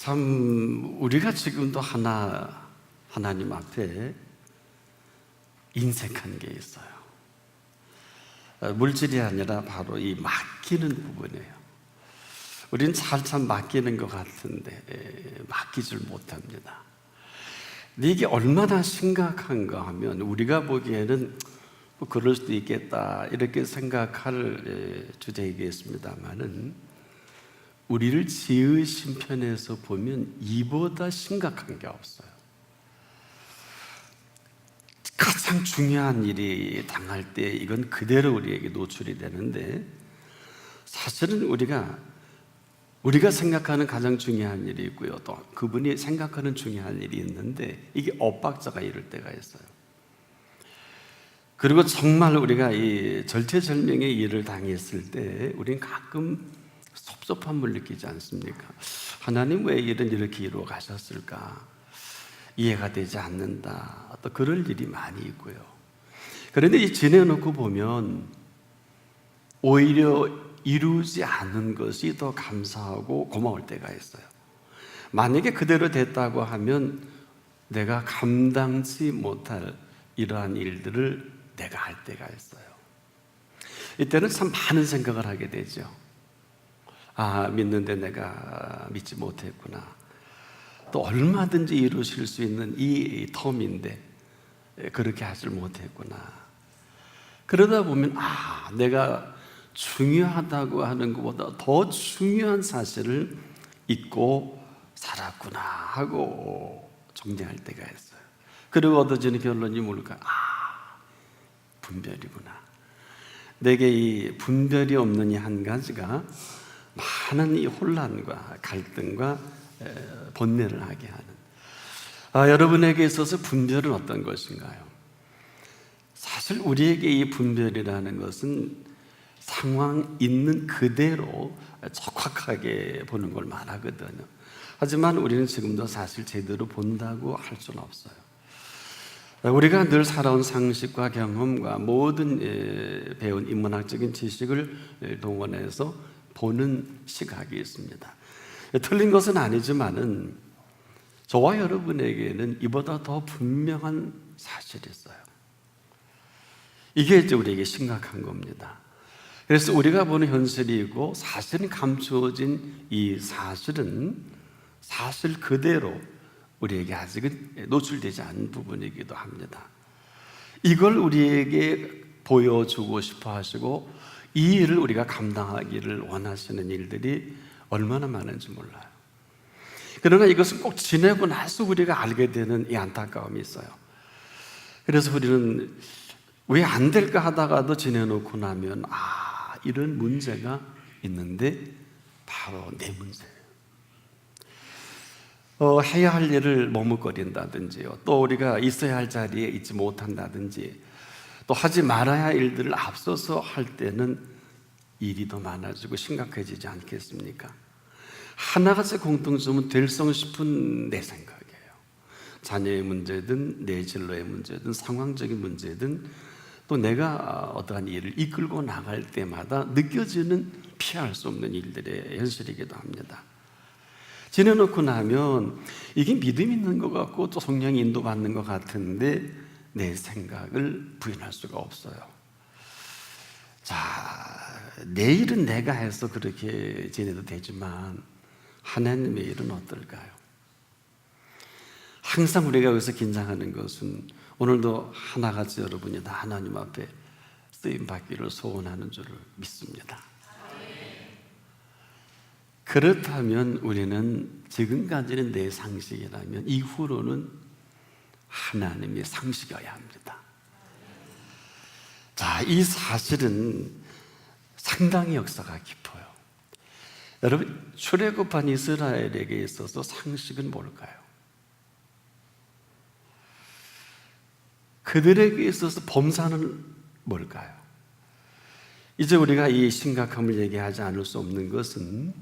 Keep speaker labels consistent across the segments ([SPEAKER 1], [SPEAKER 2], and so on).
[SPEAKER 1] 참 우리가 지금도 하나님 앞에 인색한 게 있어요. 물질이 아니라 바로 이 맡기는 부분이에요. 우리는 참 맡기는 것 같은데 맡기질 못합니다. 근데 이게 얼마나 심각한가 하면 우리가 보기에는 뭐 그럴 수도 있겠다 이렇게 생각할 주제이겠습니다만은 우리를 지으신 편에서 보면 이보다 심각한 게 없어요. 가장 중요한 일이 당할 때 이건 그대로 우리에게 노출이 되는데, 사실은 우리가 생각하는 가장 중요한 일이 있고요, 또 그분이 생각하는 중요한 일이 있는데 이게 엇박자가 이럴 때가 있어요. 그리고 정말 우리가 이 절체절명의 일을 당했을 때 우리는 가끔 섭섭함을 느끼지 않습니까? 하나님 왜 일은 이렇게 이루어 가셨을까? 이해가 되지 않는다. 또 그럴 일이 많이 있고요. 그런데 이 지내놓고 보면 오히려 이루지 않은 것이 더 감사하고 고마울 때가 있어요. 만약에 그대로 됐다고 하면 내가 감당치 못할 이러한 일들을 내가 할 때가 있어요. 이때는 참 많은 생각을 하게 되죠. 아, 믿는데 내가 믿지 못했구나. 또 얼마든지 이루실 수 있는 이 텀인데 그렇게 하질 못했구나. 그러다 보면 내가 중요하다고 하는 것보다 더 중요한 사실을 잊고 살았구나 하고 정리할 때가 있어요. 그리고 얻어지는 결론이 뭘까? 분별이구나. 내게 이 분별이 없는 이 한 가지가 많은 이 혼란과 갈등과 번뇌를 하게 하는, 여러분에게 있어서 분별은 어떤 것인가요? 사실 우리에게 이 분별이라는 것은 상황 있는 그대로 적확하게 보는 걸 말하거든요. 하지만 우리는 지금도 사실 제대로 본다고 할 수는 없어요. 우리가 늘 살아온 상식과 경험과 모든 배운 인문학적인 지식을 동원해서 보는 시각이 있습니다. 틀린 것은 아니지만은 저와 여러분에게는 이보다 더 분명한 사실이 있어요. 이게 이제 우리에게 심각한 겁니다. 그래서 우리가 보는 현실이고 사실은 감추어진 이 사실은 사실 그대로 우리에게 아직은 노출되지 않은 부분이기도 합니다. 이걸 우리에게 보여주고 싶어 하시고 이 일을 우리가 감당하기를 원하시는 일들이 얼마나 많은지 몰라요. 그러나 이것은 꼭 지내고 나서 우리가 알게 되는 이 안타까움이 있어요. 그래서 우리는 왜 안 될까 하다가도 지내놓고 나면 이런 문제가 있는데 바로 내 문제예요. 해야 할 일을 머뭇거린다든지요, 또 우리가 있어야 할 자리에 있지 못한다든지, 또 하지 말아야 할 일들을 앞서서 할 때는 일이 더 많아지고 심각해지지 않겠습니까? 하나같이 공통점은 될성 싶은 내 생각이에요. 자녀의 문제든 내 진로의 문제든 상황적인 문제든 또 내가 어떠한 일을 이끌고 나갈 때마다 느껴지는 피할 수 없는 일들의 현실이기도 합니다. 지내놓고 나면 이게 믿음 있는 것 같고 또 성령이 인도받는 것 같은데 내 생각을 부인할 수가 없어요. 자, 내 일은 내가 해서 그렇게 지내도 되지만 하나님의 일은 어떨까요? 항상 우리가 여기서 긴장하는 것은 오늘도 하나같이 여러분이 다 하나님 앞에 쓰임받기를 소원하는 줄을 믿습니다. 그렇다면 우리는 지금까지는 내 상식이라면 이후로는 하나님의 상식이어야 합니다. 자, 이 사실은 상당히 역사가 깊어요. 여러분, 출애굽한 이스라엘에게 있어서 상식은 뭘까요? 그들에게 있어서 범사는 뭘까요? 이제 우리가 이 심각함을 얘기하지 않을 수 없는 것은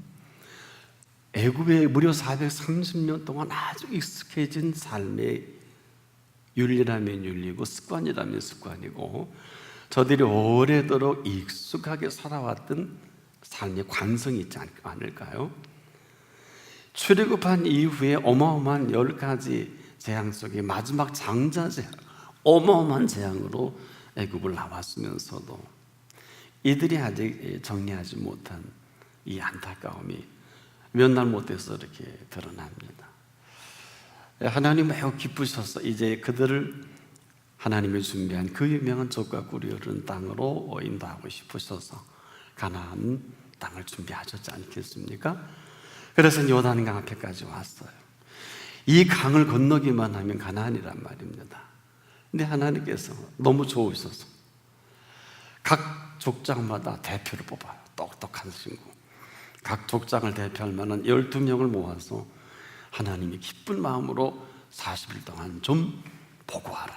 [SPEAKER 1] 애굽에 무려 430년 동안 아주 익숙해진 삶의 윤리라면 윤리고 습관이라면 습관이고 저들이 오래도록 익숙하게 살아왔던 삶의 관성이 있지 않을까요? 출애굽한 이후에 어마어마한 10가지 재앙 속에 마지막 장자 재앙, 어마어마한 재앙으로 애굽을 나왔으면서도 이들이 아직 정리하지 못한 이 안타까움이 몇 날 못해서 이렇게 드러납니다. 하나님 매우 기쁘셔서 이제 그들을 하나님이 준비한 그 유명한 젖과 꿀이 흐르는 땅으로 인도하고 싶으셔서 가나안 땅을 준비하셨지 않겠습니까? 그래서 요단강 앞에까지 왔어요. 이 강을 건너기만 하면 가나안이란 말입니다. 근데 하나님께서 너무 좋으셔서 각 족장마다 대표를 뽑아요. 똑똑한 친구. 각 족장을 대표할 만한 12명을 모아서 하나님이 기쁜 마음으로 40일 동안 좀 보고 하라,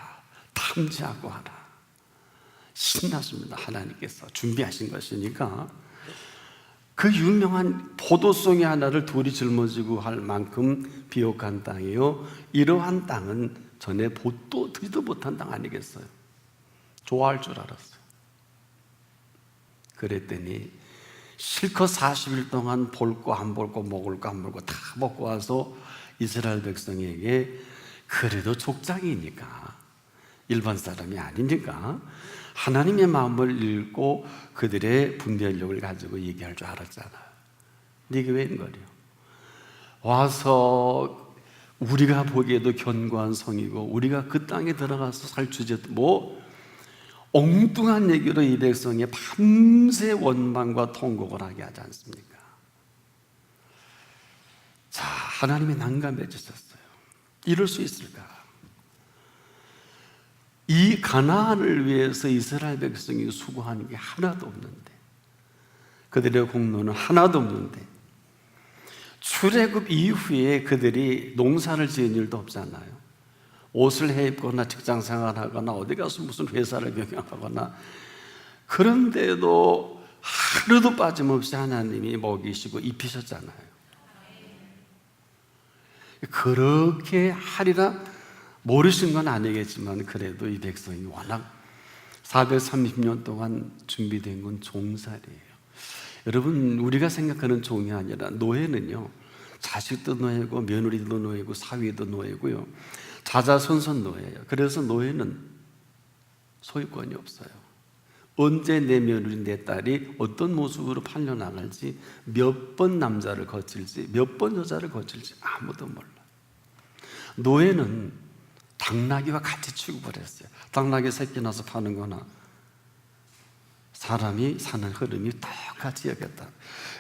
[SPEAKER 1] 탐지하고 하라. 신났습니다. 하나님께서 준비하신 것이니까. 그 유명한 포도송이 하나를 둘이 짊어지고 할 만큼 비옥한 땅이요, 이러한 땅은 전에 보도 듣지도 못한 땅 아니겠어요? 좋아할 줄 알았어요. 그랬더니 실컷 40일 동안 볼 거 안 볼 거, 먹을 거 안 먹을 거 다 먹고 와서 이스라엘 백성에게, 그래도 족장이니까 일반 사람이 아니니까 하나님의 마음을 읽고 그들의 분별력을 가지고 얘기할 줄 알았잖아요. 근데 이게 웬걸요? 와서 우리가 보기에도 견고한 성이고 우리가 그 땅에 들어가서 살 주제도 뭐 엉뚱한 얘기로 이 백성이 밤새 원망과 통곡을 하게 하지 않습니까? 자, 하나님이 난감해지셨어요. 이럴 수 있을까? 이 가나안을 위해서 이스라엘 백성이 수고하는 게 하나도 없는데, 그들의 공로는 하나도 없는데, 출애굽 이후에 그들이 농사를 지은 일도 없잖아요. 옷을 해입거나 직장 생활하거나 어디 가서 무슨 회사를 경영하거나, 그런데도 하루도 빠짐없이 하나님이 먹이시고 입히셨잖아요. 그렇게 하리라 모르신 건 아니겠지만 그래도 이 백성이 워낙 430년 동안 준비된 건 종살이에요. 여러분, 우리가 생각하는 종이 아니라 노예는요, 자식도 노예고 며느리도 노예고 사위도 노예고요, 자자손손 노예예요. 그래서 노예는 소유권이 없어요. 언제 내 며느리, 내 딸이 어떤 모습으로 팔려나갈지, 몇 번 남자를 거칠지, 몇 번 여자를 거칠지 아무도 몰라. 노예는 당나귀와 같이 취급을 했어요. 당나귀 새끼 나서 파는 거나 사람이 사는 흐름이 똑같이 여겼다.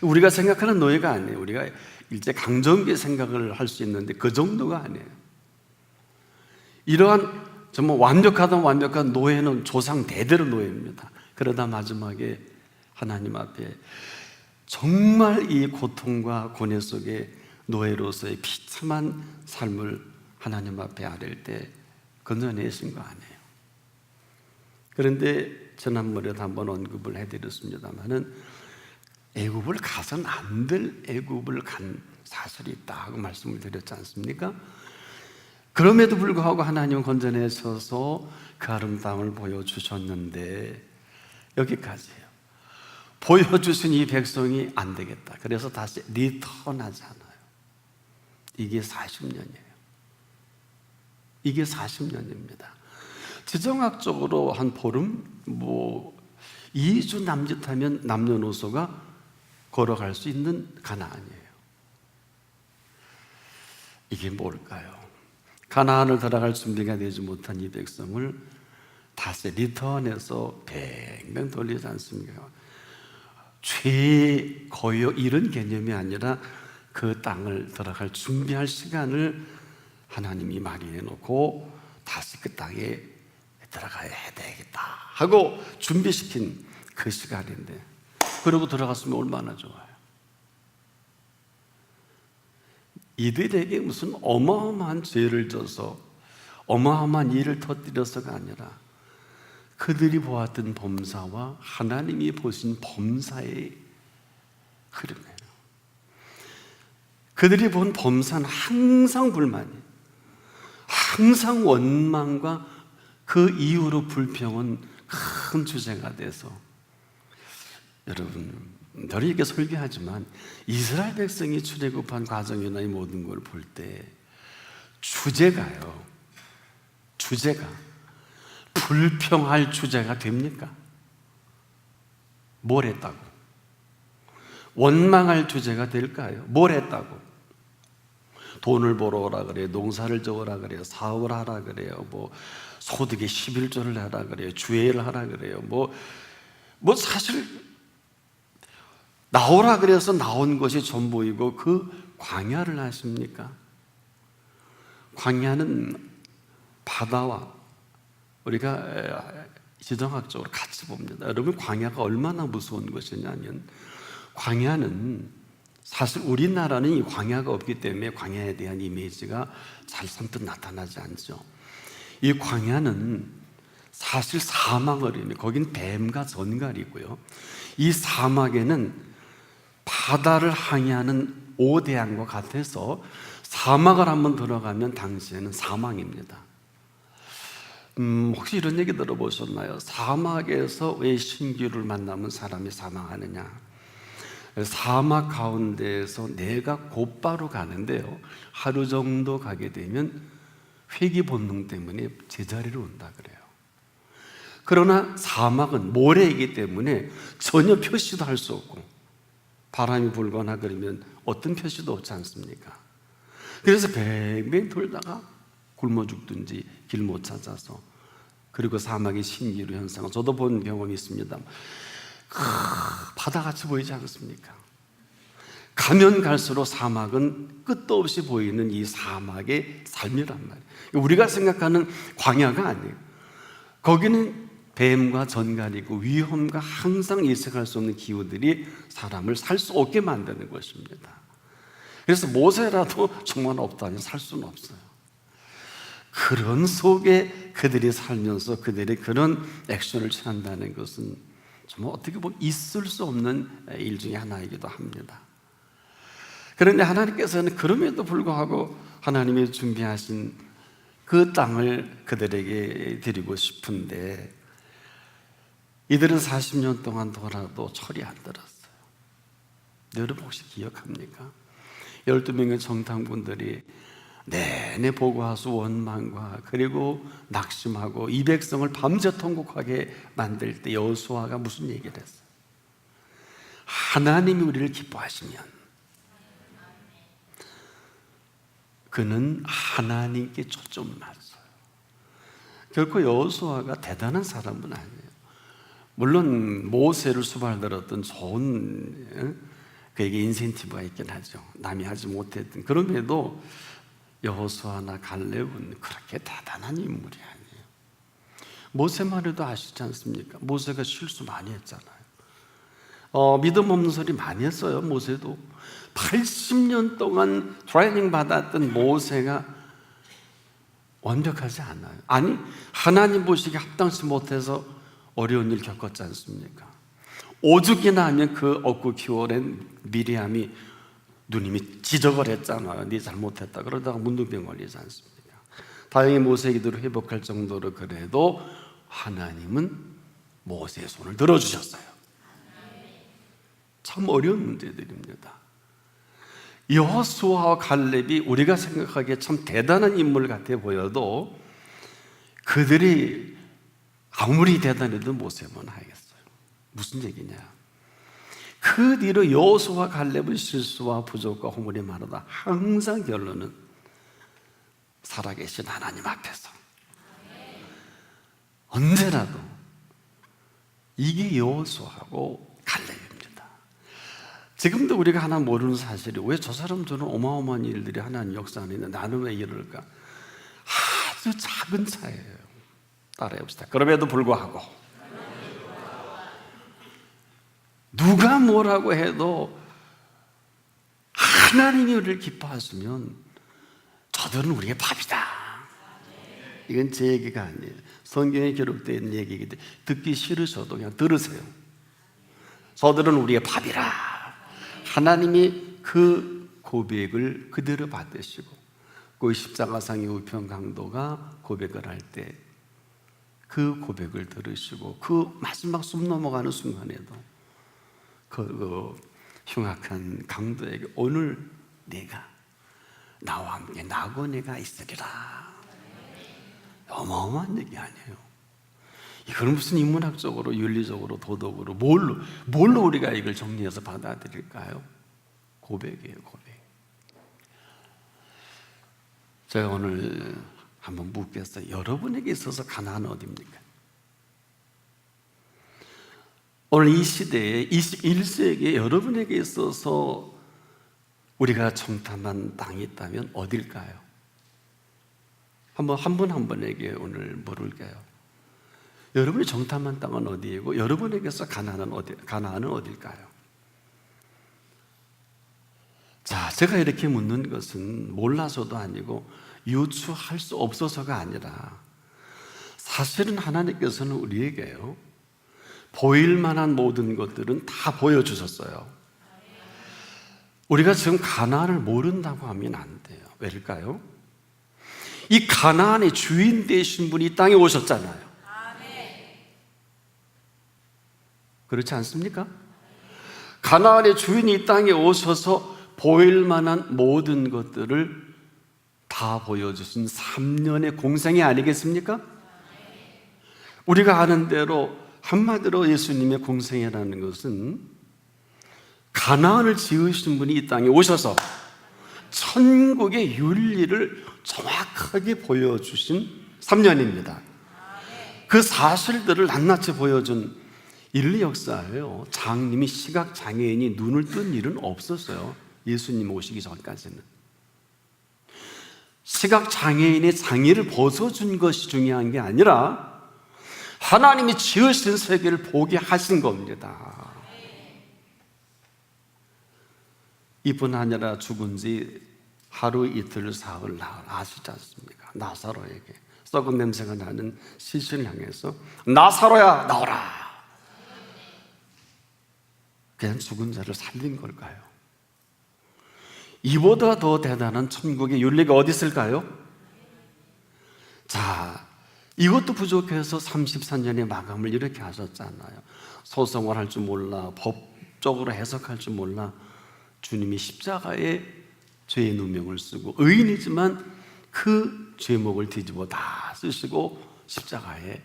[SPEAKER 1] 우리가 생각하는 노예가 아니에요. 우리가 일제 강점기 생각을 할 수 있는데 그 정도가 아니에요. 이러한 정말 완벽한 노예는 조상 대대로 노예입니다. 그러다 마지막에 하나님 앞에 정말 이 고통과 고뇌 속에 노예로서의 비참한 삶을 하나님 앞에 아뢰일 때 건져내신 거 아니에요. 그런데 지난번에도 한번 언급을 해드렸습니다마는 애굽을 가서는 안 될 애굽을 간 사실이 있다 하고 말씀을 드렸지 않습니까? 그럼에도 불구하고 하나님은 건져내셔서 그 아름다움을 보여주셨는데 여기까지예요. 보여주신 이 백성이 안 되겠다. 그래서 다시 리턴하잖아요. 이게 40년이에요. 이게 40년입니다. 지정학적으로 한 보름, 2주 남짓하면 남녀노소가 걸어갈 수 있는 가나안이에요. 이게 뭘까요? 가나안을 들어갈 준비가 되지 못한 이 백성을 다시 리턴해서 뱅뱅 돌리지 않습니까? 최고요 이런 개념이 아니라 그 땅을 들어갈 준비할 시간을 하나님이 마련해 놓고 다시 그 땅에 들어가야 되겠다 하고 준비시킨 그 시간인데, 그러고 들어갔으면 얼마나 좋아요. 이들에게 무슨 어마어마한 죄를 져서 어마어마한 일을 터뜨려서가 아니라 그들이 보았던 범사와 하나님이 보신 범사의 흐름이에요. 그들이 본 범사는 항상 불만이에요. 항상 원망과 그 이후로 불평은 큰 주제가 돼서, 여러분, 늘 이렇게 설교하지만 이스라엘 백성이 출애굽한 과정이나 이 모든 걸 볼 때 주제가 불평할 주제가 됩니까? 뭘 했다고? 원망할 주제가 될까요? 뭘 했다고? 돈을 벌어 오라 그래요. 농사를 지어라 그래요. 사업을 하라 그래요. 뭐 소득의 11조를 하라 그래요. 주회를 하라 그래요. 뭐 사실 나오라 그래서 나온 것이 전부이고 그 광야를 아십니까? 광야는 바다와 우리가 지정학적으로 같이 봅니다. 여러분, 광야가 얼마나 무서운 것이냐면, 광야는 사실 우리나라는 이 광야가 없기 때문에 광야에 대한 이미지가 잘 선뜻 나타나지 않죠. 이 광야는 사실 사막을 의미해요. 거긴 뱀과 전갈이고요. 이 사막에는 바다를 항해하는 오대양과 같아서 사막을 한번 들어가면 당시에는 사망입니다. 혹시 이런 얘기 들어보셨나요? 사막에서 왜 신기루를 만나면 사람이 사망하느냐? 사막 가운데에서 내가 곧바로 가는데요, 하루 정도 가게 되면 회귀 본능 때문에 제자리로 온다 그래요. 그러나 사막은 모래이기 때문에 전혀 표시도 할 수 없고, 바람이 불거나 그러면 어떤 표시도 없지 않습니까? 그래서 뱅뱅 돌다가 굶어 죽든지 길 못 찾아서, 그리고 사막의 신기루 현상, 저도 본 경험이 있습니다. 바다같이 보이지 않습니까? 가면 갈수록 사막은 끝도 없이 보이는 이 사막의 삶이란 말이에요. 우리가 생각하는 광야가 아니에요. 거기는 뱀과 전갈이고 위험과 항상 예측할 수 없는 기후들이 사람을 살 수 없게 만드는 것입니다. 그래서 모세라도 정말 없다니 살 수는 없어요. 그런 속에 그들이 살면서 그들의 그런 액션을 취한다는 것은 정말 어떻게 보면 있을 수 없는 일 중에 하나이기도 합니다. 그런데 하나님께서는 그럼에도 불구하고 하나님이 준비하신 그 땅을 그들에게 드리고 싶은데, 이들은 40년 동안 돌아도 철이 안 들었어요. 여러분 혹시 기억합니까? 12명의 정탐꾼들이 내내 보고하수 원망과 그리고 낙심하고 이 백성을 밤새 통곡하게 만들 때 여호수아가 무슨 얘기를 했어요? 하나님이 우리를 기뻐하시면 그는 하나님께 초점을 맞춰요. 결코 여호수아가 대단한 사람은 아니에요. 물론 모세를 수발들었던 좋은 그에게 인센티브가 있긴 하죠. 남이 하지 못했던. 그럼에도 여호수아나 갈렙은 그렇게 대단한 인물이 아니에요. 모세만 해도 아시지 않습니까? 모세가 실수 많이 했잖아요. 믿음 없는 소리 많이 했어요. 모세도 80년 동안 트레이닝 받았던 모세가 완벽하지 않아요. 아니, 하나님 보시기에 합당치 못해서 어려운 일 겪었지 않습니까? 오죽이나 하면 그 얻고 키워낸 미리암이 누님이 지적을 했잖아요. 네 잘못했다. 그러다가 문둥병 걸리지 않습니까? 다행히 모세 기도를 회복할 정도로 그래도 하나님은 모세의 손을 들어주셨어요. 참 어려운 문제들입니다. 여호수아와 갈렙이 우리가 생각하기에 참 대단한 인물 같아 보여도 그들이 아무리 대단해도 모세만 하겠어요. 무슨 얘기냐? 그 뒤로 여호수아와 갈렙은 실수와 부족과 허물이 많으다. 항상 결론은 살아계신 하나님 앞에서 언제라도 이게 여호수아하고 갈렙입니다. 지금도 우리가 하나 모르는 사실이, 왜 저 사람 저런 어마어마한 일들이 하나님 역사 안에 있는데 나는 왜 이럴까? 아주 작은 차이예요. 따라해봅시다. 그럼에도 불구하고 누가 뭐라고 해도 하나님이 우리를 기뻐하시면 저들은 우리의 밥이다. 이건 제 얘기가 아니에요. 성경에 기록되어 있는 얘기이기 때문에 듣기 싫으셔도 그냥 들으세요. 저들은 우리의 밥이라. 하나님이 그 고백을 그대로 받으시고 그 십자가상의 우편 강도가 고백을 할 때 그 고백을 들으시고 그 마지막 숨 넘어가는 순간에도 그 흉악한 강도에게 오늘 네가 나와 함께 나고네가 있으리라. 어마어마한 얘기 아니에요. 이걸 무슨 인문학적으로, 윤리적으로, 도덕으로 뭘로 우리가 이걸 정리해서 받아들일까요? 고백이에요, 고백. 제가 오늘 한번 묻겠어요. 여러분에게 있어서 가나안은 어디입니까? 오늘 이 시대에 21세기에 여러분에게 있어서 우리가 정탐한 땅이 있다면 어딜까요? 한번 한 분 한 분에게 오늘 물을게요. 여러분이 정탐한 땅은 어디이고 여러분에게서 가나안은 어딜까요? 자, 제가 이렇게 묻는 것은 몰라서도 아니고 유추할 수 없어서가 아니라 사실은 하나님께서는 우리에게요 보일 만한 모든 것들은 다 보여주셨어요. 우리가 지금 가나안을 모른다고 하면 안 돼요. 왜일까요? 이 가나안의 주인 되신 분이 이 땅에 오셨잖아요. 그렇지 않습니까? 가나안의 주인이 이 땅에 오셔서 보일 만한 모든 것들을 다 보여주신 3년의 공생이 아니겠습니까? 우리가 아는 대로 한마디로 예수님의 공생이라는 것은 가나안을 지으신 분이 이 땅에 오셔서 천국의 윤리를 정확하게 보여주신 3년입니다. 그 사실들을 낱낱이 보여준 인류 역사예요. 장님이 시각장애인이 눈을 뜬 일은 없었어요. 예수님 오시기 전까지는. 시각장애인의 장애를 벗어준 것이 중요한 게 아니라 하나님이 지으신 세계를 보게 하신 겁니다. 이뿐 아니라 죽은 지 하루 이틀 사흘 나흘 아시지 않습니까? 나사로에게 썩은 냄새가 나는 시신을 향해서 나사로야 나오라. 그냥 죽은 자를 살린 걸까요? 이보다 더 대단한 천국의 윤리가 어디 있을까요? 자, 이것도 부족해서 34년의 마감을 이렇게 하셨잖아요. 소송을 할 줄 몰라, 법적으로 해석할 줄 몰라 주님이 십자가에 죄의 누명을 쓰고 의인이지만 그 죄목을 뒤집어 다 쓰시고 십자가에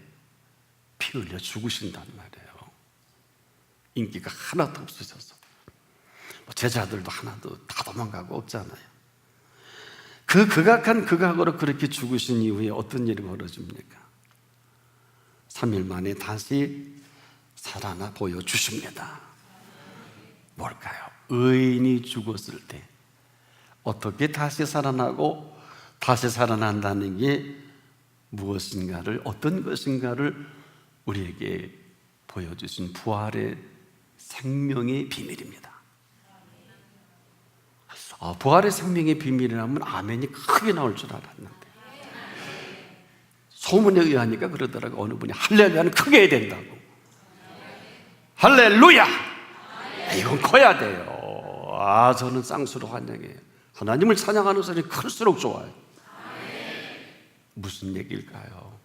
[SPEAKER 1] 피 흘려 죽으신단 말이에요. 인기가 하나도 없으셔서 제자들도 하나도 다 도망가고 없잖아요. 그 극악한 극악으로 그렇게 죽으신 이후에 어떤 일이 벌어집니까? 3일 만에 다시 살아나 보여주십니다. 뭘까요? 의인이 죽었을 때 어떻게 다시 살아나고 다시 살아난다는 게 무엇인가를, 어떤 것인가를 우리에게 보여주신 부활의 생명의 비밀입니다. 부활의 생명의 비밀이라면 아멘이 크게 나올 줄 알았는데 소문에 의하니까 그러더라고요. 어느 분이 할렐루야는 크게 해야 된다고. 할렐루야! 이건 커야 돼요. 저는 쌍수로 환영해요. 하나님을 찬양하는 사람이 클수록 좋아요. 무슨 얘기일까요?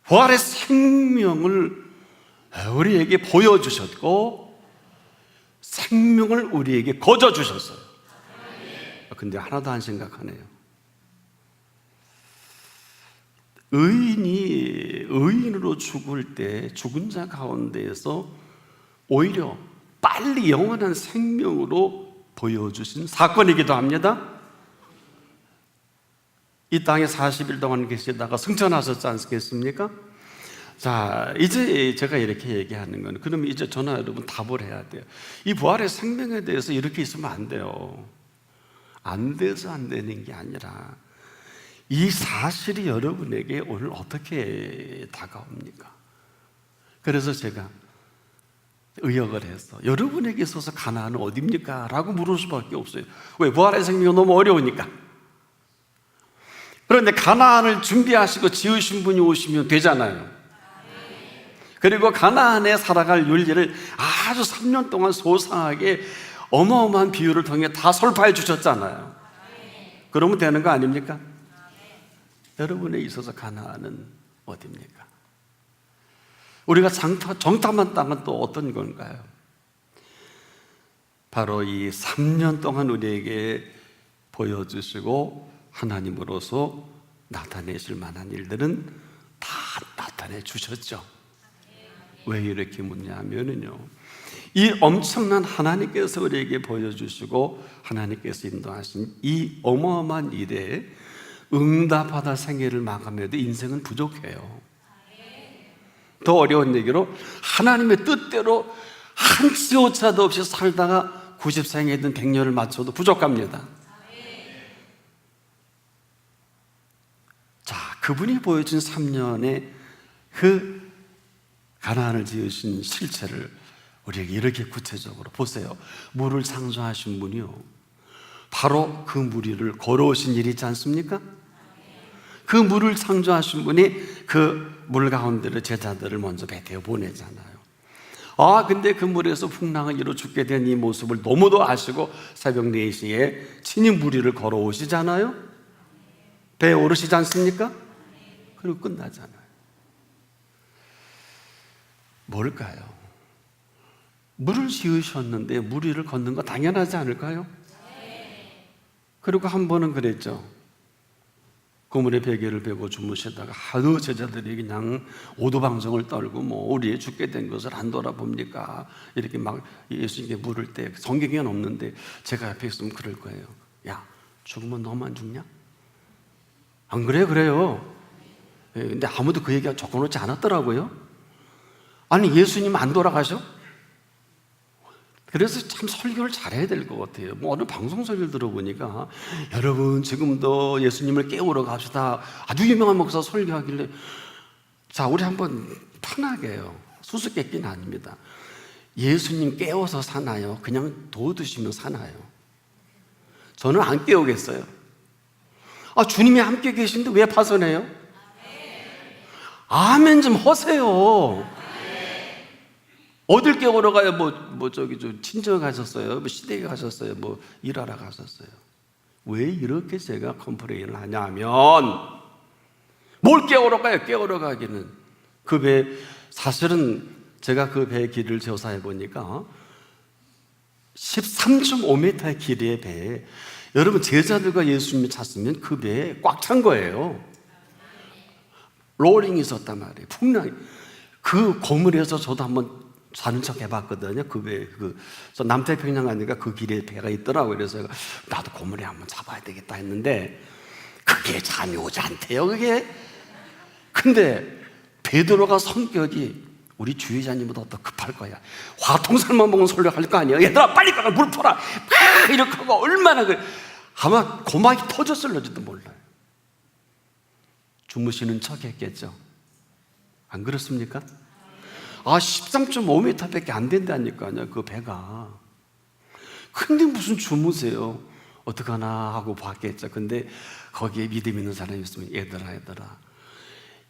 [SPEAKER 1] 부활의 생명을 우리에게 보여주셨고 생명을 우리에게 거저주셨어요. 근데 하나도 안 생각하네요. 의인이 의인으로 죽을 때 죽은 자 가운데에서 오히려 빨리 영원한 생명으로 보여주신 사건이기도 합니다. 이 땅에 40일 동안 계시다가 승천하셨지 않겠습니까? 자, 이제 제가 이렇게 얘기하는 건, 그러면 이제 저나 여러분 답을 해야 돼요. 이 부활의 생명에 대해서 이렇게 있으면 안 돼요. 안 돼서 안 되는 게 아니라 이 사실이 여러분에게 오늘 어떻게 다가옵니까? 그래서 제가 의역을 해서 여러분에게 있어서 가나안은 어디입니까? 라고 물을 수밖에 없어요. 왜? 부활의 생명이 너무 어려우니까. 그런데 가나안을 준비하시고 지으신 분이 오시면 되잖아요. 그리고 가나안에 살아갈 윤리를 아주 3년 동안 소상하게 어마어마한 비유를 통해 다 설파해 주셨잖아요. 그러면 되는 거 아닙니까? 여러분에 있어서 가나안은 어디입니까? 우리가 정탐한 땅은 또 어떤 건가요? 바로 이 3년 동안 우리에게 보여주시고 하나님으로서 나타내실 만한 일들은 다 나타내 주셨죠. 왜 이렇게 묻냐면요, 이 엄청난 하나님께서 우리에게 보여주시고 하나님께서 인도하신 이 어마어마한 일에 응답하다 생애를 마감해도 인생은 부족해요. 더 어려운 얘기로 하나님의 뜻대로 한치 오차도 없이 살다가 90생이든 100년을 맞춰도 부족합니다. 자, 그분이 보여준 3년의 그 가나안을 지으신 실체를 우리에게 이렇게 구체적으로 보세요. 물을 창조하신 분이요, 바로 그 물 위를 걸어오신 일이 있지 않습니까? 그 물을 창조하신 분이 그 물 가운데로 제자들을 먼저 배태워 보내잖아요. 근데 그 물에서 풍랑을 이뤄 죽게 된 이 모습을 너무도 아시고 새벽 4시에 친히 물 위를 걸어오시잖아요. 배에 오르시지 않습니까? 그리고 끝나잖아요. 뭘까요? 물을 지으셨는데 물 위를 걷는 거 당연하지 않을까요? 그리고 한 번은 그랬죠. 그물에 베개를 베고 주무시다가 하도 제자들이 그냥 오도방정을 떨고 우리 죽게 된 것을 안 돌아봅니까? 이렇게 막 예수님께 물을 때 성경에는 없는데 제가 옆에 있으면 그럴 거예요. 야, 죽으면 너만 죽냐? 안 그래요? 그래요. 근데 아무도 그 얘기가 적어놓지 않았더라고요. 아니, 예수님 안 돌아가셔? 그래서 참 설교를 잘해야 될 것 같아요. 어느 방송 설교를 들어보니까 여러분 지금도 예수님을 깨우러 갑시다, 아주 유명한 목사 설교하길래, 자, 우리 한번 편하게요. 수수께끼는 아닙니다. 예수님 깨워서 사나요? 그냥 도와두시면 사나요? 저는 안 깨우겠어요. 주님이 함께 계신데 왜 파선해요? 아멘 좀 하세요. 어딜 깨우러 가요? 친정 가셨어요? 시댁에 가셨어요? 일하러 가셨어요? 왜 이렇게 제가 컴플레인을 하냐면, 뭘 깨우러 가요? 깨우러 가기는 그 배, 사실은 제가 그 배 길을 조사해 보니까 13.5m의 길이의 배에, 여러분 제자들과 예수님이 찼으면 그 배에 꽉 찬 거예요. 로링이 있었단 말이에요. 풍랑이. 그 고물에서 저도 한번 사는 척 해봤거든요. 그 배, 저 남태평양 가니까 그 길에 배가 있더라고요. 그래서 나도 고물에 한번 잡아야 되겠다 했는데 그게 잠이 오지 않대요, 그게. 근데 베드로가 성격이 우리 주의자님보다 더 급할 거야. 화통살만 먹은 소리 할 거 아니야. 얘들아, 빨리 가서 물 퍼라. 이렇게 하고 얼마나 아마 고막이 터졌을지도 몰라요. 주무시는 척 했겠죠. 안 그렇습니까? 13.5m밖에 안 된다니까요, 그 배가. 근데 무슨 주무세요? 어떡하나 하고 봤겠죠. 근데 거기에 믿음 있는 사람이 있으면 얘들아,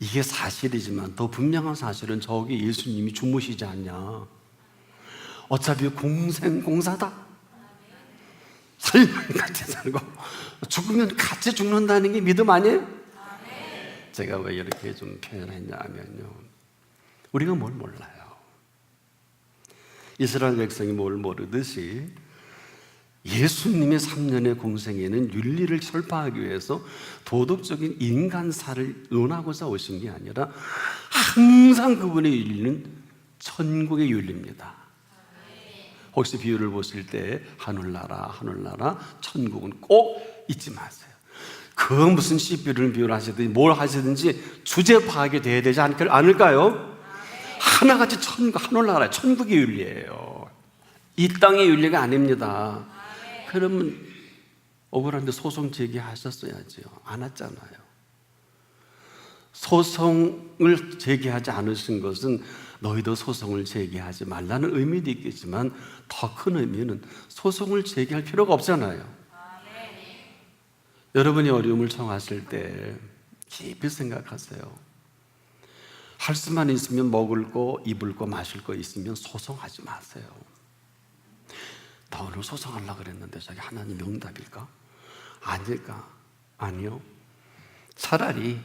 [SPEAKER 1] 이게 사실이지만 더 분명한 사실은 저기 예수님이 주무시지 않냐. 어차피 공생공사다. 살면 같이 살고 죽으면 같이 죽는다는 게 믿음 아니에요? 제가 왜 이렇게 좀 표현했냐면요, 우리가 뭘 몰라요. 이스라엘 백성이 뭘 모르듯이 예수님의 3년의 공생에는 윤리를 설파하기 위해서 도덕적인 인간사를 논하고자 오신 게 아니라 항상 그분의 윤리는 천국의 윤리입니다. 혹시 비유를 보실 때 하늘나라, 천국은 꼭 잊지 마세요. 그 무슨 비유를 하시든지 뭘 하시든지 주제 파악이 돼야 되지 않을까요? 하나같이 하늘나라, 천국의 윤리예요. 이 땅의 윤리가 아닙니다. 그러면 억울한데 소송 제기하셨어야죠. 안 했잖아요. 소송을 제기하지 않으신 것은 너희도 소송을 제기하지 말라는 의미도 있겠지만 더 큰 의미는 소송을 제기할 필요가 없잖아요. 여러분이 어려움을 청하실 때 깊이 생각하세요. 할 수만 있으면 먹을 거, 입을 거, 마실 거 있으면 소송하지 마세요. 나 오늘 소송하려고 그랬는데 저게 하나님 응답일까? 아닐까? 아니요. 차라리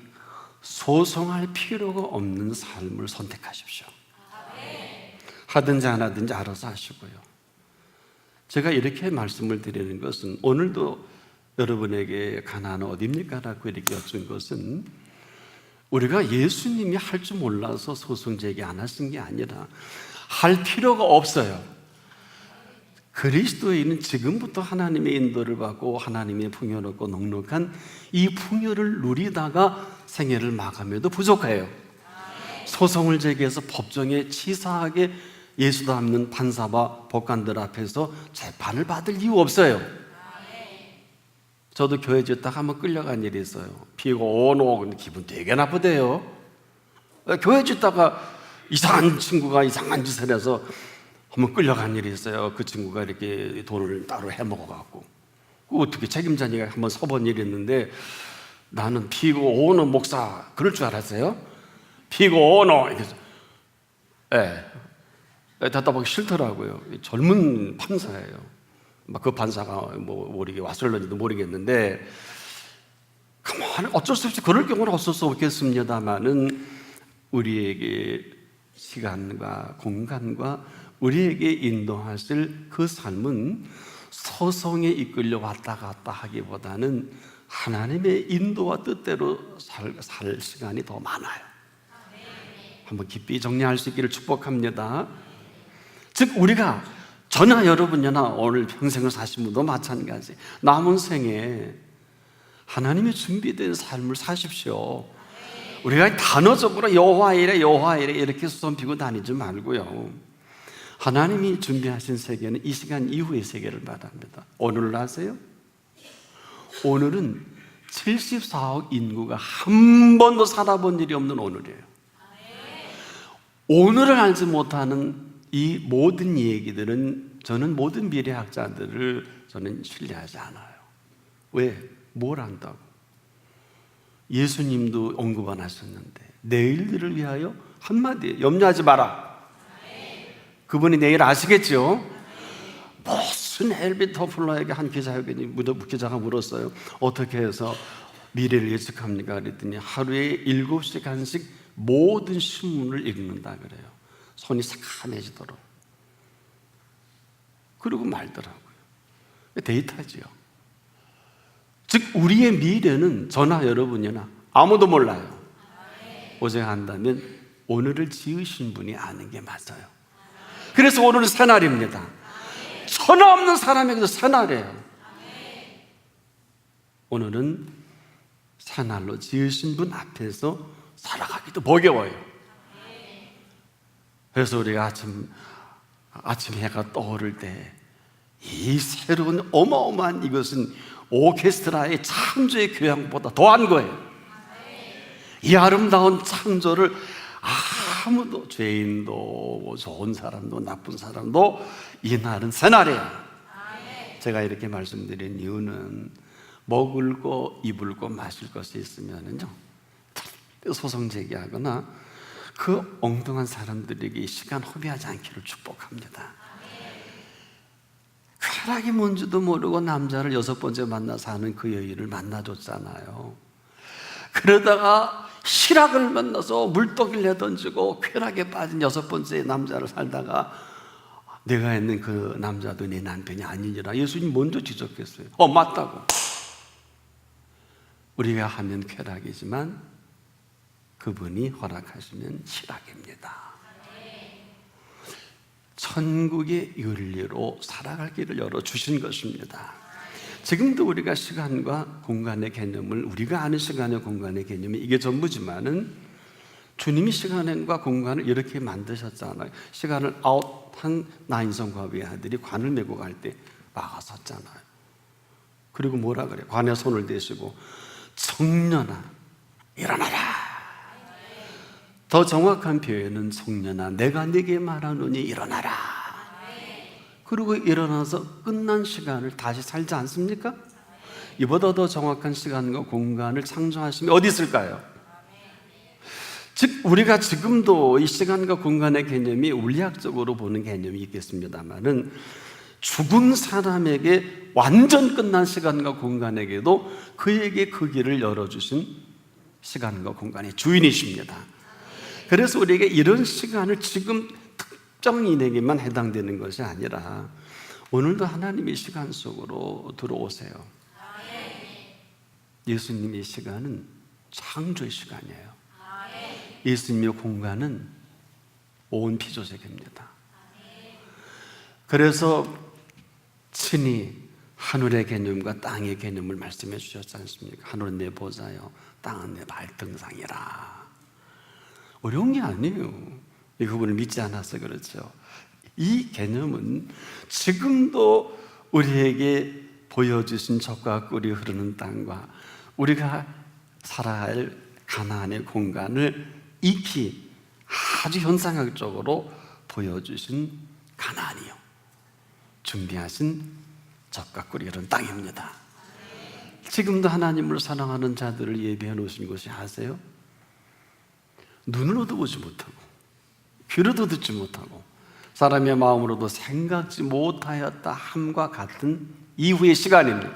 [SPEAKER 1] 소송할 필요가 없는 삶을 선택하십시오. 하든지 안 하든지 알아서 하시고요. 제가 이렇게 말씀을 드리는 것은 오늘도 여러분에게 가나안은 어디입니까? 라고 이렇게 여쭌 것은 우리가 예수님이 할 줄 몰라서 소송 제기 안 하신 게 아니라 할 필요가 없어요. 그리스도인은 지금부터 하나님의 인도를 받고 하나님의 풍요롭고 넉넉한 이 풍요를 누리다가 생애를 마감해도 부족해요. 소송을 제기해서 법정에 치사하게 예수 닮는 판사와 법관들 앞에서 재판을 받을 이유 없어요. 저도 교회 짓다가 한번 끌려간 일이 있어요. 피고 오노 근데 기분 되게 나쁘대요. 교회 짓다가 이상한 친구가 이상한 짓을 해서 한번 끌려간 일이 있어요. 그 친구가 이렇게 돈을 따로 해먹어갖고 어떻게 책임자니까 한번 서본 일이 있는데 나는 피고 오노 목사 그럴 줄 알았어요. 피고 오노 이렇게 답답하기 싫더라고요. 젊은 판사예요. 막 그 판사가 모르게 왔을런지도 모르겠는데 가만히 어쩔 수 없이 그럴 경우는 어쩔 수 없겠습니다만은 우리에게 시간과 공간과 우리에게 인도하실 그 삶은 소송에 이끌려 왔다 갔다 하기보다는 하나님의 인도와 뜻대로 살 시간이 더 많아요. 한번 깊이 정리할 수 있기를 축복합니다. 즉 우리가 저나 여러분이나 오늘 평생을 사신 분도 마찬가지 남은 생에 하나님이 준비된 삶을 사십시오. 우리가 단어적으로 여호와이래 이렇게 수선피고 다니지 말고요. 하나님이 준비하신 세계는 이 시간 이후의 세계를 말합니다. 오늘을 아세요? 오늘은 74억 인구가 한 번도 살아본 일이 없는 오늘이에요. 오늘을 알지 못하는 이 모든 얘기들은 저는 모든 미래학자들을 저는 신뢰하지 않아요. 왜? 뭘 안다고? 예수님도 언급 안 하셨는데 내일들을 위하여 한마디 염려하지 마라. 그분이 내일 아시겠죠? 무슨 엘비 토플러에게 한 기자가 물었어요. 어떻게 해서 미래를 예측합니까? 그랬더니 하루에 7시간씩 모든 신문을 읽는다 그래요. 손이 새카매지도록. 그리고 말더라고요. 데이터지요. 즉 우리의 미래는 저나 여러분이나 아무도 몰라요. 오직 한다면 오늘을 지으신 분이 아는 게 맞아요. 그래서 오늘은 새날입니다. 천하 없는 사람에게도 새날이에요. 오늘은 새날로 지으신 분 앞에서 살아가기도 버거워요. 그래서 우리가 아침 해가 떠오를 때 이 새로운 어마어마한 이것은 오케스트라의 창조의 교향보다 더한 거예요. 이 아름다운 창조를 아무도 죄인도 좋은 사람도 나쁜 사람도 이날은 새날이에요. 제가 이렇게 말씀드린 이유는 먹을 거 입을 거 마실 것이 있으면은요 소송 제기하거나 그 엉뚱한 사람들에게 시간 허비하지 않기를 축복합니다. 쾌락이 뭔지도 모르고 남자를 6번째 만나서 하는 그 여인을 만나줬잖아요. 그러다가 실학을 만나서 물독을 내던지고 쾌락에 빠진 6번째 남자를 살다가 내가 있는 그 남자도 네 남편이 아니니라 예수님 먼저 지적했어요. 맞다고. 우리가 하면 쾌락이지만 그분이 허락하시면 실학입니다. 천국의 윤리로 살아갈 길을 열어주신 것입니다. 지금도 우리가 시간과 공간의 개념을 우리가 아는 시간의 공간의 개념이 이게 전부지만은 주님이 시간과 공간을 이렇게 만드셨잖아요. 시간을 아웃한 나인성과 외아들이 관을 메고 갈 때 막아섰잖아요. 그리고 뭐라 그래요? 관에 손을 대시고 청년아 일어나라. 더 정확한 표현은 청년아 내가 네게 말하노니 일어나라. 그리고 일어나서 끝난 시간을 다시 살지 않습니까? 이보다 더 정확한 시간과 공간을 창조하시면 어디 있을까요? 즉 우리가 지금도 이 시간과 공간의 개념이 물리학적으로 보는 개념이 있겠습니다만은 죽은 사람에게 완전 끝난 시간과 공간에게도 그에게 그 길을 열어주신 시간과 공간의 주인이십니다. 그래서 우리에게 이런 시간을 지금 특정인에게만 해당되는 것이 아니라 오늘도 하나님의 시간 속으로 들어오세요. 예수님의 시간은 창조의 시간이에요. 예수님의 공간은 온 피조세계입니다. 그래서 친히 하늘의 개념과 땅의 개념을 말씀해 주셨지 않습니까? 하늘은 내 보좌요, 땅은 내 발등상이라. 어려운 게 아니에요. 그분을 믿지 않아서 그렇죠. 이 개념은 지금도 우리에게 보여주신 젖과 꿀이 흐르는 땅과 우리가 살아야 할 가나안의 공간을 익히 아주 현상학적으로 보여주신 가나안이요, 준비하신 젖과 꿀이 흐르는 땅입니다. 지금도 하나님을 사랑하는 자들을 예비해 놓으신 것이 아세요? 눈으로도 보지 못하고 귀로도 듣지 못하고 사람의 마음으로도 생각지 못하였다 함과 같은 이후의 시간입니다.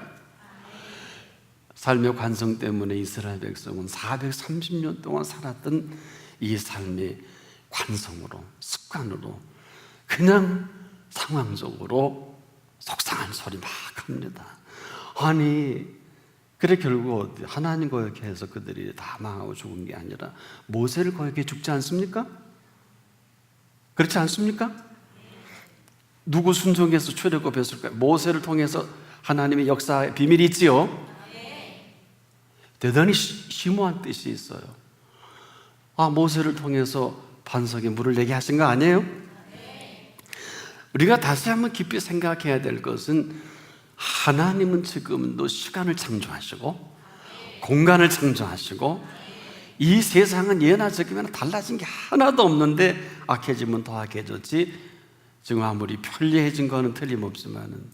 [SPEAKER 1] 삶의 관성 때문에 이스라엘 백성은 430년 동안 살았던 이 삶의 관성으로, 습관으로 그냥 상황적으로 속상한 소리 막 합니다. 아니, 그래 결국 하나님 거역해서 그들이 다 망하고 죽은 게 아니라 모세를 거역해 죽지 않습니까? 그렇지 않습니까? 누구 순종해서 출애굽했을까요? 모세를 통해서 하나님의 역사의 비밀이 있지요. 대단히 심오한 뜻이 있어요. 모세를 통해서 반석에 물을 내게 하신 거 아니에요? 우리가 다시 한번 깊이 생각해야 될 것은 하나님은 지금도 시간을 창조하시고 공간을 창조하시고 이 세상은 예나 지금이나 달라진 게 하나도 없는데 악해지면 더 악해졌지, 지금 아무리 편리해진 거는 틀림없지만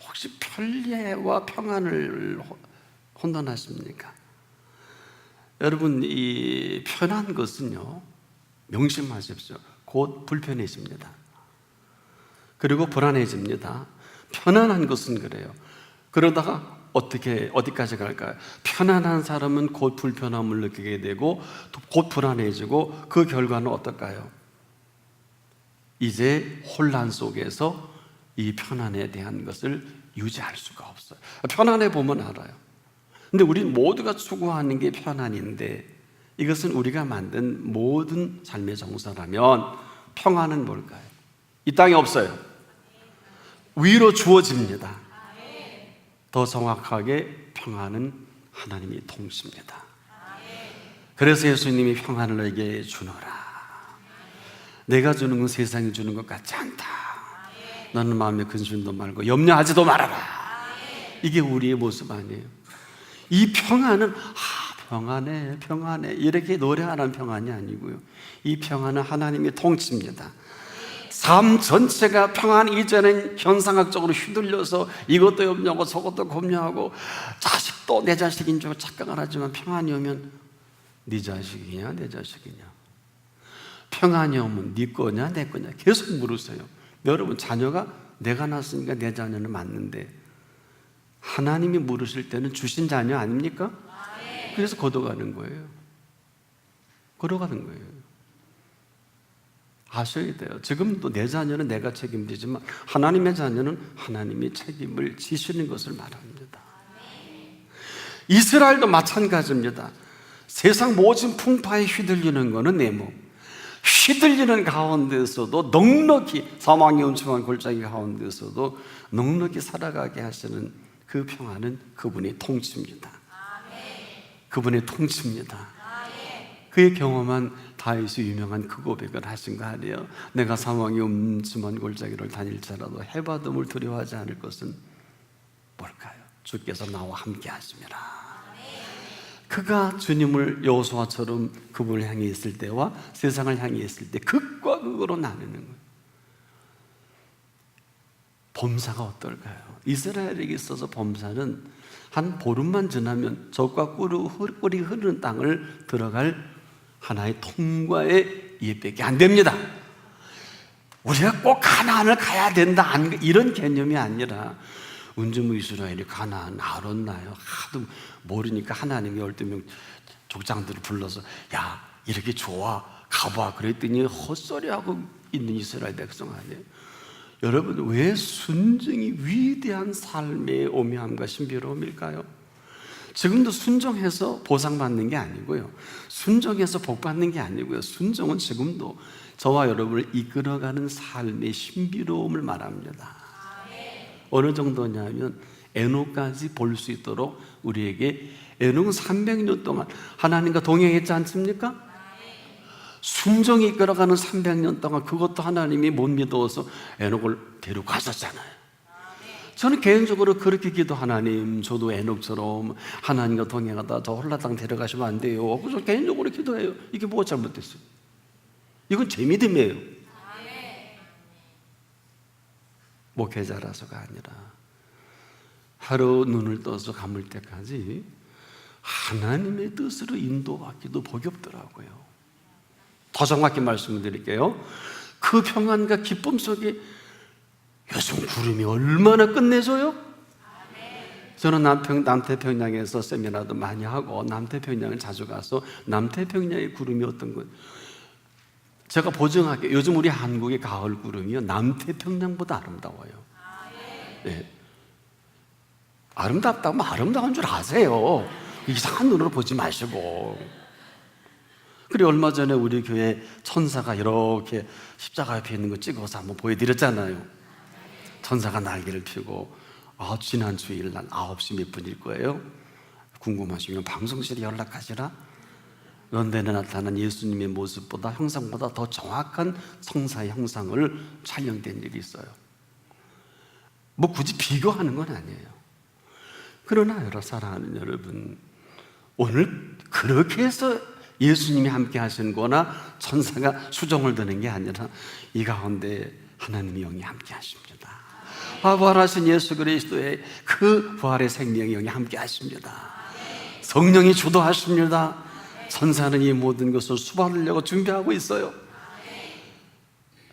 [SPEAKER 1] 혹시 편리와 평안을 혼돈하십니까? 여러분, 이 편한 것은요, 명심하십시오. 곧 불편해집니다. 그리고 불안해집니다. 편안한 것은 그래요. 그러다가 어디까지 갈까요? 편안한 사람은 곧 불편함을 느끼게 되고 곧 불안해지고 그 결과는 어떨까요? 이제 혼란 속에서 이 편안에 대한 것을 유지할 수가 없어요. 편안해 보면 알아요. 근데 우리 모두가 추구하는 게 편안인데 이것은 우리가 만든 모든 삶의 정서라면 평안은 뭘까요? 이 땅에 없어요. 위로 주어집니다. 더 정확하게 평안은 하나님이 통치입니다. 그래서 예수님이 평안을 너에게 주노라. 내가 주는 건 세상이 주는 것 같지 않다. 너는 마음에 근심도 말고 염려하지도 말아라. 이게 우리의 모습 아니에요. 이 평안은 평안해 평안해 이렇게 노래하는 평안이 아니고요, 이 평안은 하나님의 통치입니다. 삶 전체가 평안 이전엔 현상학적으로 휘둘려서 이것도 염려하고 저것도 고민하고 자식도 내 자식인 줄 착각을 하지만 평안이 오면 네 자식이냐 내 자식이냐, 평안이 오면 네 거냐 내 거냐 계속 물으세요. 여러분, 자녀가 내가 낳았으니까 내 자녀는 맞는데 하나님이 물으실 때는 주신 자녀 아닙니까? 그래서 걷어가는 거예요. 걸어가는 거예요. 아셔야 돼요. 지금도 내 자녀는 내가 책임지지만 하나님의 자녀는 하나님이 책임을 지시는 것을 말합니다. 이스라엘도 마찬가지입니다. 세상 모든 풍파에 휘둘리는 것은 내 몸, 휘둘리는 가운데서도 넉넉히 사망의 음침한 골짜기 가운데서도 넉넉히 살아가게 하시는 그 평안은 그분의 통치입니다. 그분의 통치입니다. 그의 경험한 다윗이 유명한 그 고백을 하신 거 아니에요? 내가 사망의 음침한 골짜기를 다닐지라도 해바둠을 두려워하지 않을 것은 뭘까요? 주께서 나와 함께 하심이라. 그가 주님을 여호수아처럼 그분을 향해 있을 때와 세상을 향해 있을 때 극과 극으로 나누는 거예요. 범사가 어떨까요? 이스라엘에게 있어서 범사는 한 보름만 지나면 젖과 꿀이 흐르는 땅을 들어갈 하나의 통과의 예배밖에 안 됩니다. 우리가 꼭 가나안을 가야 된다 이런 개념이 아니라 언제 이스라엘이 가나안 알았나요? 하도 모르니까 하나님이 12명 족장들을 불러서 야 이렇게 좋아 가봐 그랬더니 헛소리하고 있는 이스라엘 백성 아니에요. 여러분, 왜 순종이 위대한 삶의 오묘함과 신비로움일까요? 지금도 순종해서 보상받는 게 아니고요, 순종해서 복받는 게 아니고요, 순종은 지금도 저와 여러분을 이끌어가는 삶의 신비로움을 말합니다. 어느 정도냐면 에녹까지 볼 수 있도록 우리에게 에녹은 300년 동안 하나님과 동행했지 않습니까? 순종이 이끌어가는 300년 동안 그것도 하나님이 못 믿어서 에녹을 데려가셨잖아요. 저는 개인적으로 그렇게 기도, 하나님 저도 에녹처럼 하나님과 동행하다 저 홀라당 데려가시면 안 돼요. 그래서 개인적으로 기도해요. 이게 뭐가 잘못됐어요? 이건 제 믿음이에요. 목회자라서가 아니라 하루 눈을 떠서 감을 때까지 하나님의 뜻으로 인도받기도 복이 없더라고요. 더 정확히 말씀드릴게요. 그 평안과 기쁨 속에 요즘 구름이 얼마나 끝내줘요? 저는 남태평양에서 세미나도 많이 하고 남태평양을 자주 가서 남태평양의 구름이 어떤 거예요? 제가 보증할게요. 요즘 우리 한국의 가을 구름이요, 남태평양보다 아름다워요. 네. 아름답다면 아름다운 줄 아세요. 이상한 눈으로 보지 마시고. 그리고 얼마 전에 우리 교회 천사가 이렇게 십자가 옆에 있는 거 찍어서 한번 보여드렸잖아요. 천사가 날개를 펴고, 지난 주일 날 9시 몇 분일 거예요. 궁금하시면 방송실에 연락하시라. 런던에 나타난 예수님의 모습보다, 형상보다 더 정확한 천사의 형상을 촬영된 일이 있어요. 뭐 굳이 비교하는 건 아니에요. 그러나 사랑하는 여러분, 오늘 그렇게 해서 예수님이 함께 하신 거나 천사가 수종을 드는 게 아니라 이 가운데 하나님의 영이 함께 하십니다. 부활하신 예수 그리스도의 그 부활의 생명의 영이 함께 하십니다. 성령이 주도하십니다. 천사는 이 모든 것을 수반하려고 준비하고 있어요.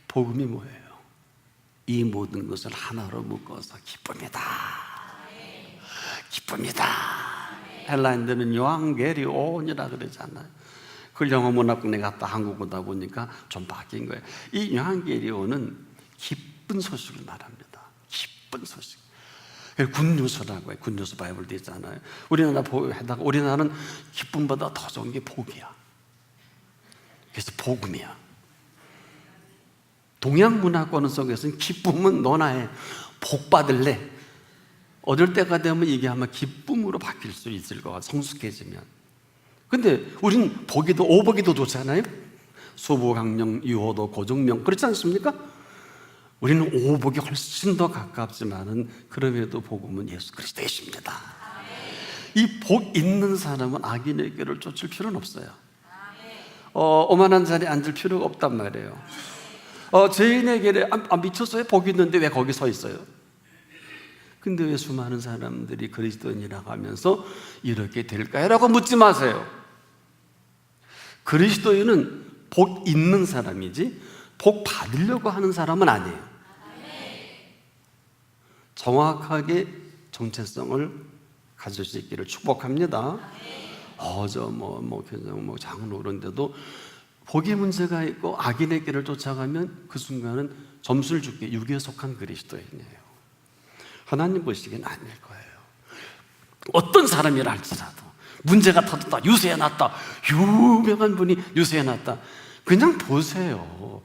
[SPEAKER 1] 복음이 뭐예요? 이 모든 것을 하나로 묶어서 기쁩니다. 기쁩니다. 헬라인들은 요한게리온이라 그러잖아요. 그 영어 문학군에 갔다 한국 오다 보니까 좀 바뀐 거예요. 이 요한게리온은 기쁜 소식을 말합니다. 기쁜 소식. 굿뉴스라고 해요. 굿뉴스 바이블도 있잖아요. 우리나라는 기쁨보다 더 좋은 게 복이야. 그래서 복음이야. 동양 문화권 속에서는 기쁨은 너나 해. 복 받을래. 어릴 때가 되면 이게 아마 기쁨으로 바뀔 수 있을 것 같아, 성숙해지면. 근데 우린 보기도, 오보기도 좋잖아요. 수부강령, 유호도, 고종명, 그렇지 않습니까? 우리는 오복이 훨씬 더 가깝지만은 그럼에도 복음은 예수 그리스도이십니다. 이 복 있는 사람은 악인에게를 쫓을 필요는 없어요. 오만한 자리에 앉을 필요가 없단 말이에요. 죄인에게 미쳤어요? 복이 있는데 왜 거기 서 있어요? 근데 왜 수많은 사람들이 그리스도인이라고 하면서 이렇게 될까요? 라고 묻지 마세요. 그리스도인은 복 있는 사람이지 복 받으려고 하는 사람은 아니에요. 정확하게 정체성을 가질 수 있기를 축복합니다. 장로 그런데도 복의 문제가 있고 악인의 길을 쫓아가면 그 순간은 점수를 줄게, 육에 속한 그리스도인이에요. 하나님 보시기엔 아닐 거예요. 어떤 사람이라 할지라도 문제가 터졌다, 유세해놨다, 유명한 분이 유세해놨다, 그냥 보세요.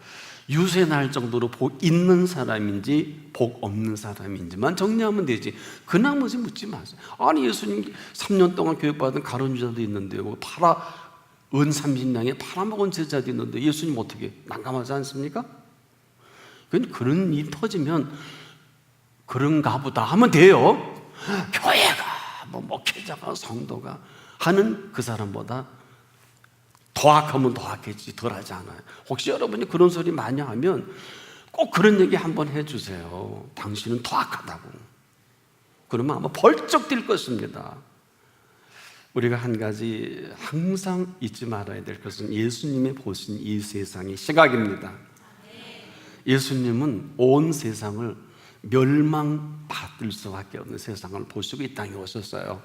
[SPEAKER 1] 유세날 정도로 복 있는 사람인지 복 없는 사람인지만 정리하면 되지, 그 나머지 묻지 마세요. 아니 예수님 3년 동안 교육받은 가론유다도 있는데요, 은 30냥에 팔아먹은 제자도 있는데 예수님 어떻게 난감하지 않습니까? 그런 일 터지면 그런가 보다 하면 돼요. 교회가 목회자가 성도가 하는 그 사람보다 더 악하면 더 악했지 덜 하지 않아요. 혹시 여러분이 그런 소리 많이 하면 꼭 그런 얘기 한번 해주세요. 당신은 더 악하다고. 그러면 아마 벌쩍 뛸 것입니다. 우리가 한 가지 항상 잊지 말아야 될 것은 예수님이 보신 이 세상의 시각입니다. 예수님은 온 세상을 멸망받을 수밖에 없는 세상을 보시고 이 땅에 오셨어요.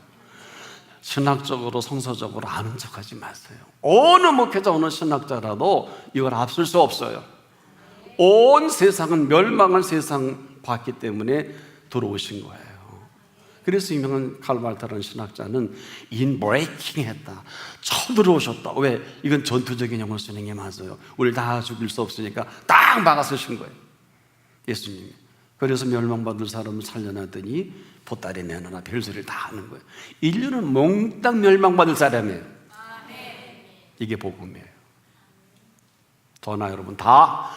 [SPEAKER 1] 신학적으로 성서적으로 아는 척하지 마세요. 어느 목회자 어느 신학자라도 이걸 앞설 수 없어요. 온 세상은 멸망한 세상 봤기 때문에 들어오신 거예요. 그래서 유명한 칼발타라는 신학자는 인브레이킹 했다, 쳐들어오셨다. 왜? 이건 전투적인 영을 쓰는 게 맞아요. 우리 다 죽일 수 없으니까 딱 막아 쓰신 거예요, 예수님이. 그래서 멸망받을 사람을 살려놨더니 보따리 내놓으나 별소리를 다 하는 거예요. 인류는 몽땅 멸망받을 사람이에요. 이게 복음이에요. 저나 여러분 다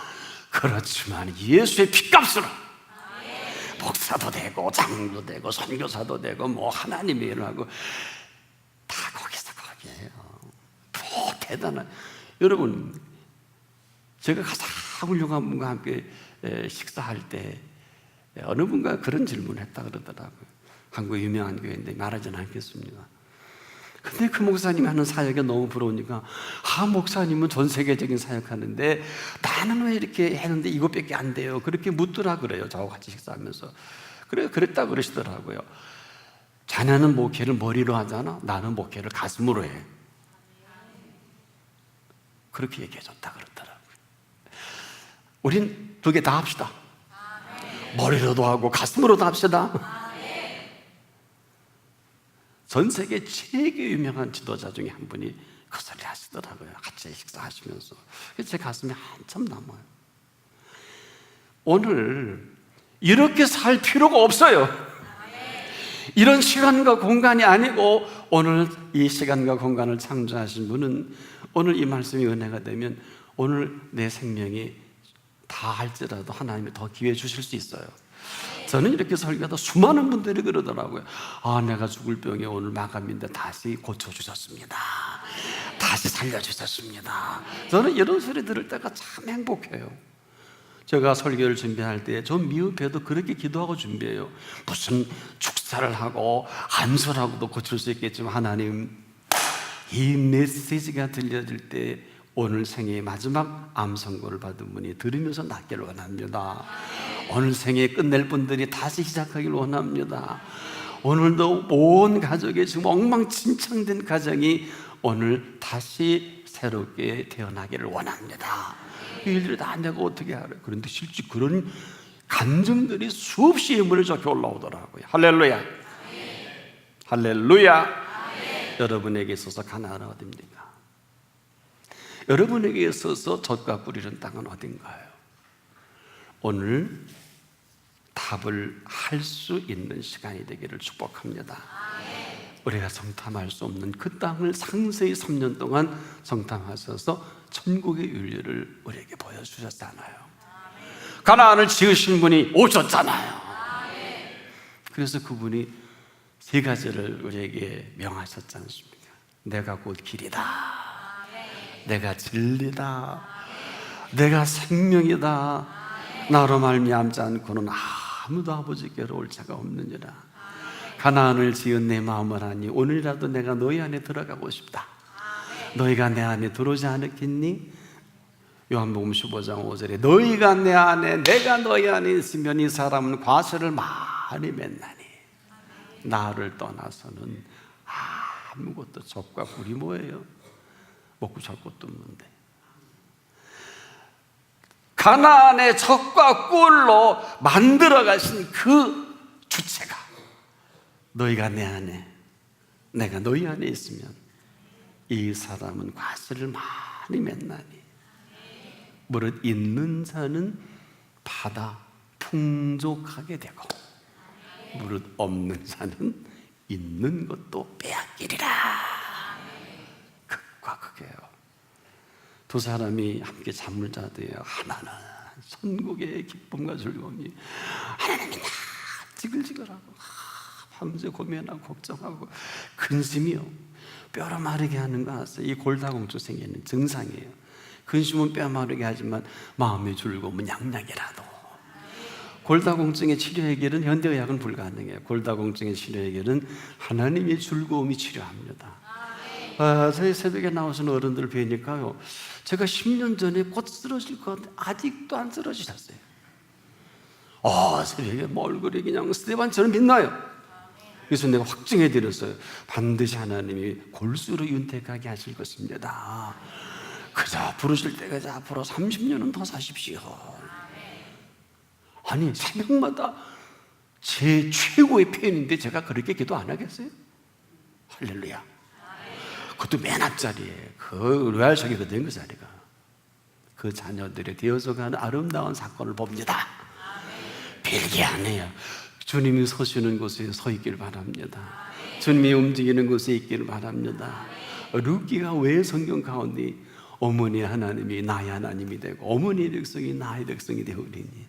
[SPEAKER 1] 그렇지만 예수의 피값으로 목사도 되고 장로도 되고 선교사도 되고 뭐 하나님의 일을 하고 다 거기서 거기에요. 뭐 대단한. 여러분, 제가 가장 훌륭한 분과 함께 식사할 때 어느 분과 그런 질문을 했다 그러더라고요. 한국 유명한 교회인데 말하지는 않겠습니다. 근데 그 목사님이 하는 사역이 너무 부러우니까, 목사님은 전 세계적인 사역하는데 나는 왜 이렇게 했는데 이것밖에 안 돼요? 그렇게 묻더라 그래요. 저하고 같이 식사하면서. 그랬다 그러시더라고요. 자네는 목회를 머리로 하잖아, 나는 목회를 가슴으로 해. 그렇게 얘기해 줬다 그러더라고요. 우린 두 개 다 합시다. 머리로도 하고 가슴으로도 합시다. 전 세계 최고 유명한 지도자 중에 한 분이 그 소리 하시더라고요. 같이 식사하시면서. 제 가슴에 한참 남아요. 오늘 이렇게 살 필요가 없어요. 이런 시간과 공간이 아니고, 오늘 이 시간과 공간을 창조하신 분은 오늘 이 말씀이 은혜가 되면 오늘 내 생명이 다 할지라도 하나님이 더 기회 주실 수 있어요. 저는 이렇게 설교하다 수많은 분들이 그러더라고요. 내가 죽을 병이 오늘 마감인데 다시 고쳐주셨습니다. 다시 살려주셨습니다. 저는 이런 소리 들을 때가 참 행복해요. 제가 설교를 준비할 때 좀 미흡해도 그렇게 기도하고 준비해요. 무슨 축사를 하고 암술하고도 고칠 수 있겠지만, 하나님, 이 메시지가 들려질 때 오늘 생애의 마지막 암 선고를 받은 분이 들으면서 낫기를 원합니다. 오늘 생애 끝낼 분들이 다시 시작하기를 원합니다. 오늘도 온 가족이 지금 엉망진창된 가정이 오늘 다시 새롭게 태어나기를 원합니다. 이 일들이 다 내가 어떻게 알아요? 그런데 실제 그런 감정들이 수없이 예물에 적혀 올라오더라고요. 할렐루야. 할렐루야. 여러분에게 있어서 가나안은 어디입니까? 여러분에게 있어서 젖과 꿀이는 땅은 어딘가요? 오늘 답을 할 수 있는 시간이 되기를 축복합니다. 우리가 성탐할 수 없는 그 땅을 상세히 3년 동안 성탐하셔서 천국의 윤리를 우리에게 보여주셨잖아요. 가나안을 지으신 분이 오셨잖아요. 그래서 그분이 3가지를 우리에게 명하셨지 않습니까? 내가 곧 길이다, 내가 진리다, 내가 생명이다. 나로 말미암지 않고는 아무도 아버지께로 올 자가 없느니라. 가나안을 지은 내 마음을 하니 오늘이라도 내가 너희 안에 들어가고 싶다. 너희가 내 안에 들어오지 않았겠니? 요한복음 15장 5절에 너희가 내 안에 내가 너희 안에 있으면 이 사람은 과실을 많이 맺나니 나를 떠나서는 아무것도 젖과 꿀이 뭐예요? 먹고 살 것도 없는데. 가나안의 젖과 꿀로 만들어 가신 그 주체가 너희가 내 안에 내가 너희 안에 있으면 이 사람은 과실을 많이 맺나니 무릇 있는 자는 받아 풍족하게 되고 무릇 없는 자는 있는 것도 빼앗기리라. 극과 극이에요. 2 사람이 함께 잠을 자대요. 하나는 천국의 기쁨과 즐거움이, 하나는 지글지글하고 밤새 고민하고 걱정하고 근심이요. 뼈를 마르게 하는 거 아세요? 이 골다공증 생기는 증상이에요. 근심은 뼈 마르게 하지만 마음의 즐거움은 양약이라도. 골다공증의 치료 해결은 현대의학은 불가능해요. 골다공증의 치료 해결은 하나님의 즐거움이 치료합니다. 저희 새벽에 나오시는 어른들 뵈니까요, 제가 10년 전에 곧 쓰러질 것 같은데 아직도 안 쓰러지셨어요. 새벽에 얼굴이 그냥 스테반처럼 빛나요. 그래서 내가 확증해 드렸어요. 반드시 하나님이 골수로 윤택하게 하실 것입니다. 그저 부르실 때까지 앞으로 30년은 더 사십시오. 아니, 새벽마다 제 최고의 표현인데 제가 그렇게 기도 안 하겠어요? 할렐루야. 그것도 맨 앞자리에 그 로얄석이거든. 그 자리가 그 자녀들이 되어서가는 아름다운 사건을 봅니다. 별게 아니에요. 주님이 서시는 곳에 서 있기를 바랍니다. 주님이 움직이는 곳에 있기를 바랍니다. 루키가 왜 성경 가운데 어머니 하나님이 나의 하나님이 되고 어머니의 백성이 나의 백성이 되어리니,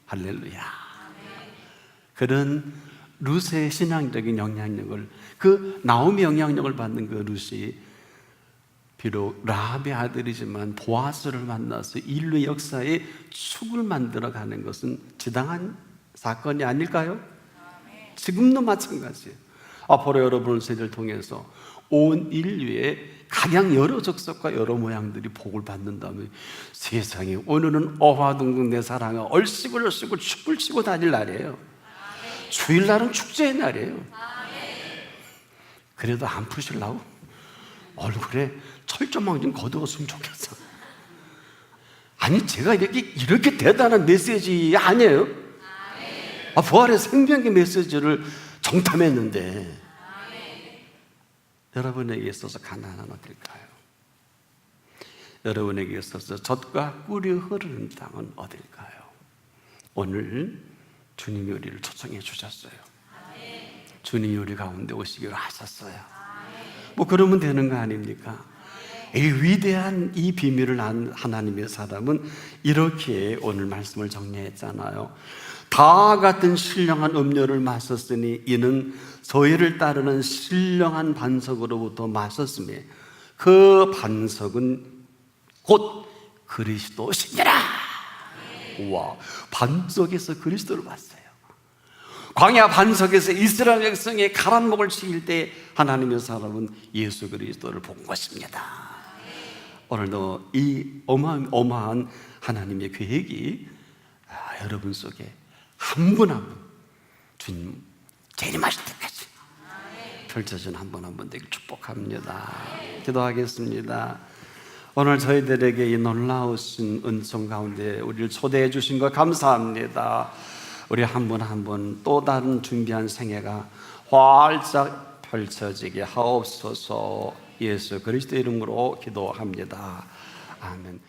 [SPEAKER 1] 할렐루야. 그런 룻의 신앙적인 영향력을, 그 나오미 영향력을 받는 그 룻이 비록 라합의 아들이지만 보아스를 만나서 인류 역사의 축을 만들어가는 것은 지당한 사건이 아닐까요? 지금도 마찬가지예요. 앞으로 여러분의 세대를 통해서 온 인류의 가장 여러 족속과 여러 모양들이 복을 받는다면 세상에 오늘은 어화둥둥 내 사랑아 얼씨구 춤을 추고 다닐 날이에요. 주일날은 축제의 날이에요. 그래도 안 푸시려고 얼굴에 철조망 좀 거두었으면 좋겠어. 아니, 제가 이렇게 대단한 메시지 아니에요? 부활의 생명의 메시지를 정탐했는데 여러분에게 있어서 가나안은 어딜까요? 여러분에게 있어서 젖과 꿀이 흐르는 땅은 어딜까요? 오늘 주님이 우리를 초청해 주셨어요. 주님이 우리 가운데 오시기로 하셨어요. 뭐 그러면 되는 거 아닙니까? 이 위대한 이 비밀을 안 하나님의 사람은 이렇게 오늘 말씀을 정리했잖아요. 다 같은 신령한 음료를 마셨으니 이는 저희를 따르는 신령한 반석으로부터 마셨으며 그 반석은 곧 그리스도시니라. 우와, 반석에서 그리스도를 봤어요. 광야 반석에서 이스라엘 백성의 가란목을 치일 때 하나님의 사람은 예수 그리스도를 본 것입니다. 오늘도 이 어마어마한 하나님의 계획이 여러분 속에 한 분 한 분 주님 재림하실 때까지 펼쳐진 한 분 한 분 되길 축복합니다. 기도하겠습니다. 오늘 저희들에게 이 놀라우신 은총 가운데 우리를 초대해 주신 것 감사합니다. 우리 한 분 한 분 또 다른 준비한 생애가 활짝 펼쳐지게 하옵소서. 예수 그리스도 이름으로 기도합니다. 아멘.